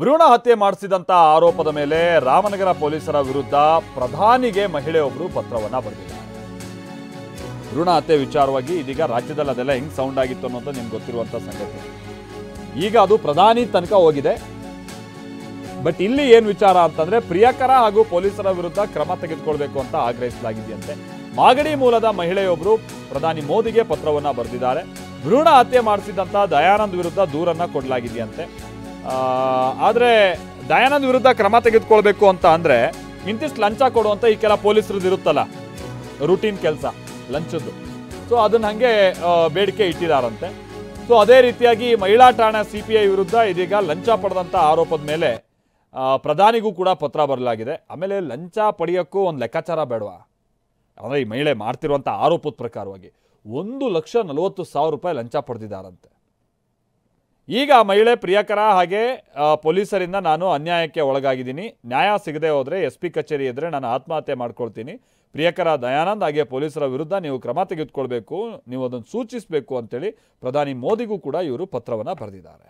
ಭ್ರೂಣ ಹತ್ಯೆ ಮಾಡಿಸಿದಂತ ಆರೋಪದ ಮೇಲೆ ರಾಮನಗರ ಪೊಲೀಸರ ವಿರುದ್ಧ ಪ್ರಧಾನಿಗೆ ಮಹಿಳೆಯೊಬ್ಬರು ಪತ್ರವನ್ನ ಬರೆದಿದ್ದಾರೆ. ಭ್ರೂಣ ಹತ್ಯೆ ವಿಚಾರವಾಗಿ ಇದೀಗ ರಾಜ್ಯದಲ್ಲಿ ಅದೆಲ್ಲ ಹೆಂಗ್ ಸೌಂಡ್ ಆಗಿತ್ತು ಅನ್ನೋದು ನಿಮ್ಗೆ ಗೊತ್ತಿರುವಂತ ಸಂಗತಿ. ಈಗ ಅದು ಪ್ರಧಾನಿ ತನಕ ಹೋಗಿದೆ. ಬಟ್ ಇಲ್ಲಿ ಏನ್ ವಿಚಾರ ಅಂತಂದ್ರೆ ಪ್ರಿಯಕರ ಹಾಗೂ ಪೊಲೀಸರ ವಿರುದ್ಧ ಕ್ರಮ ತೆಗೆದುಕೊಳ್ಬೇಕು ಅಂತ ಆಗ್ರಹಿಸಲಾಗಿದೆಯಂತೆ. ಮಾಗಡಿ ಮೂಲದ ಮಹಿಳೆಯೊಬ್ಬರು ಪ್ರಧಾನಿ ಮೋದಿಗೆ ಪತ್ರವನ್ನ ಬರೆದಿದ್ದಾರೆ. ಭ್ರೂಣ ಹತ್ಯೆ ಮಾಡಿಸಿದಂತ ದಯಾನಂದ್ ವಿರುದ್ಧ ದೂರನ್ನ ಕೊಡಲಾಗಿದೆಯಂತೆ. ಆದರೆ ದಯಾನಂದ್ ವಿರುದ್ಧ ಕ್ರಮ ತೆಗೆದುಕೊಳ್ಬೇಕು ಅಂತ ಅಂದರೆ ಇಂತಿಷ್ಟು ಲಂಚ ಕೊಡುವಂಥ ಈ ಕೆಲ ಪೊಲೀಸರದ್ದು ಇರುತ್ತಲ್ಲ, ರೂಟೀನ್ ಕೆಲಸ ಲಂಚದ್ದು. ಸೊ ಅದನ್ನ ಹಾಗೆ ಬೇಡಿಕೆ ಇಟ್ಟಿದ್ದಾರಂತೆ. ಸೊ ಅದೇ ರೀತಿಯಾಗಿ ಮಹಿಳಾ ಠಾಣಾ CPI ವಿರುದ್ಧ ಇದೀಗ ಲಂಚ ಪಡೆದಂಥ ಆರೋಪದ ಮೇಲೆ ಪ್ರಧಾನಿಗೂ ಕೂಡ ಪತ್ರ ಬರಲಾಗಿದೆ. ಆಮೇಲೆ ಲಂಚ ಪಡೆಯೋಕ್ಕೂ ಒಂದು ಲೆಕ್ಕಾಚಾರ ಬೇಡವಾ? ಅಂದರೆ ಈ ಮಹಿಳೆ ಮಾಡ್ತಿರುವಂಥ ಆರೋಪದ ಪ್ರಕಾರವಾಗಿ 1,40,000 ರೂಪಾಯಿ ಲಂಚ ಪಡೆದಿದ್ದಾರಂತೆ. ಈಗ ಮಹಿಳೆ ಪ್ರಿಯಕರ ಹಾಗೆ ಪೊಲೀಸರಿಂದ ನಾನು ಅನ್ಯಾಯಕ್ಕೆ ಒಳಗಾಗಿದ್ದೀನಿ, ನ್ಯಾಯ ಸಿಗದೆ ಹೋದರೆ SP ಕಚೇರಿ ಎದುರೇ ನಾನು ಆತ್ಮಹತ್ಯೆ ಮಾಡ್ಕೊಳ್ತೀನಿ, ಪ್ರಿಯಕರ ದಯಾನಂದ್ ಹಾಗೆ ಪೊಲೀಸರ ವಿರುದ್ಧ ನೀವು ಕ್ರಮ ತೆಗೆದುಕೊಳ್ಬೇಕು, ನೀವು ಅದನ್ನು ಸೂಚಿಸಬೇಕು ಅಂತೇಳಿ ಪ್ರಧಾನಿ ಮೋದಿಗೂ ಕೂಡ ಇವರು ಪತ್ರವನ್ನು ಬರೆದಿದ್ದಾರೆ.